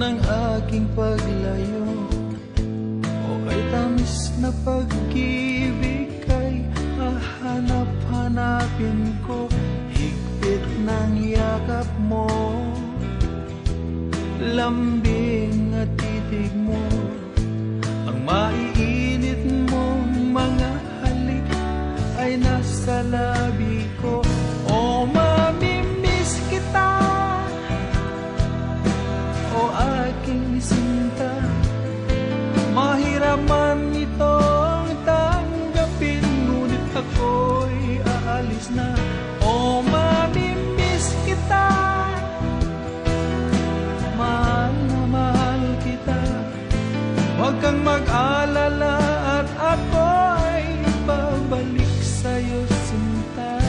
ng aking paglayo, o ay tamis na pag-ibig kay hahanap-hanapin ko, higpit ng yakap mo, lambing at titig mo, ang maiinit mong mga halik ay nasa labi ko. O mamimiss kita, o aking sinta, mahirap man itong tanggapin, ngunit ako'y aalis na. O mamimiss kita, mahal na mahal kita, huwag kang mag-alala at ako ay babalik sa'yo, sinta.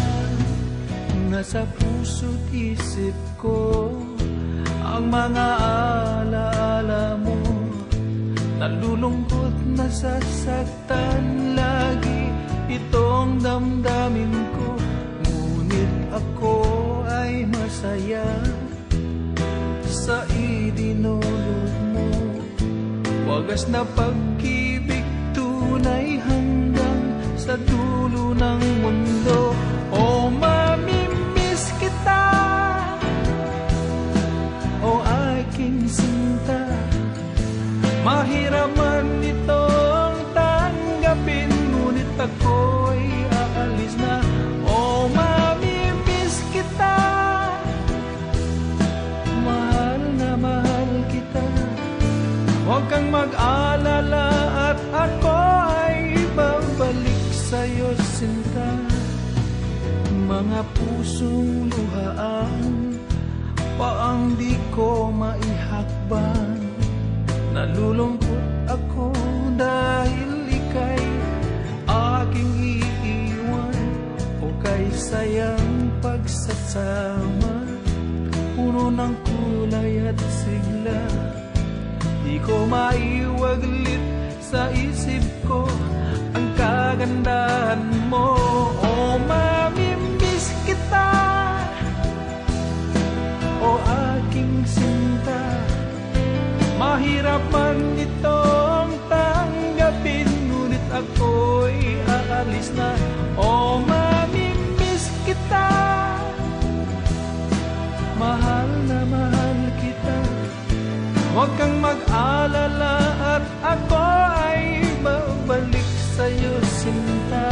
Nasa puso't isip ko ang mga alaala mo, nalulungkot, nasasaktan lagi itong damdamin ko, ngunit ako ay masaya sa idinulot mo. Wagas na pag-ibig, tunay hanggang sa dulo ng mundo. O mamimiss kita, o aking sinta, mahirap man itong tanggapin, ngunit ako'y aalis na. O mamimiss kita, mahal na mahal kita, huwag kang mag-alala at ako ay babalik sa'yo, sinta. Mga pusong luhaan, paang di ko maihakbang, nalulungkot ako dahil ika'y aking iiwan, o kay sayang pagsasama, puno ng kulay at sigla, di ko maiwaglit sa isip ko ang kagandahan mo. O mamimiss kita, o aking sinta, mahirap man itong tanggapin, ngunit ako'y aalis na. O mamimiss kita, mahal na mahal kita, huwag kang mag-alala at ako ay babalik sa'yo, sinta.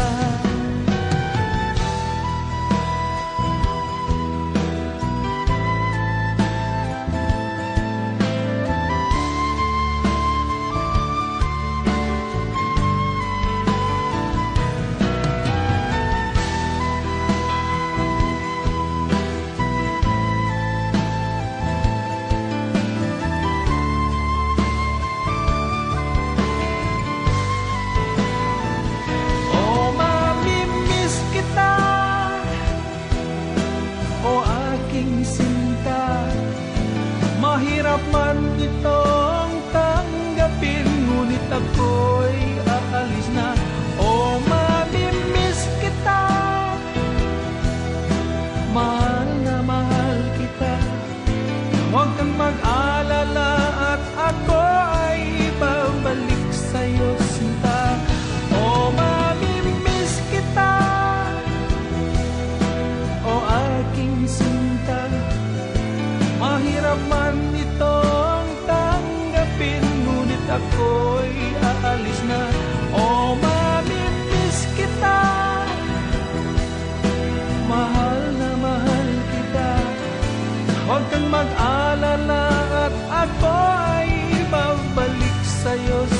Mahirap man itong tanggapin, ngunit ako'y aalis na. O mamimiss kita, mahal na mahal kita, huwag kang mag-alala at ako ay babalik sa'yo, sinta. O mamimiss kita, o aking sinta, mahirap man itong tanggapin, ngunit ako'y aalis na. O mamimiss kita, mahal na mahal kita, huwag kang mag-alala at ako ay babalik sa'yo,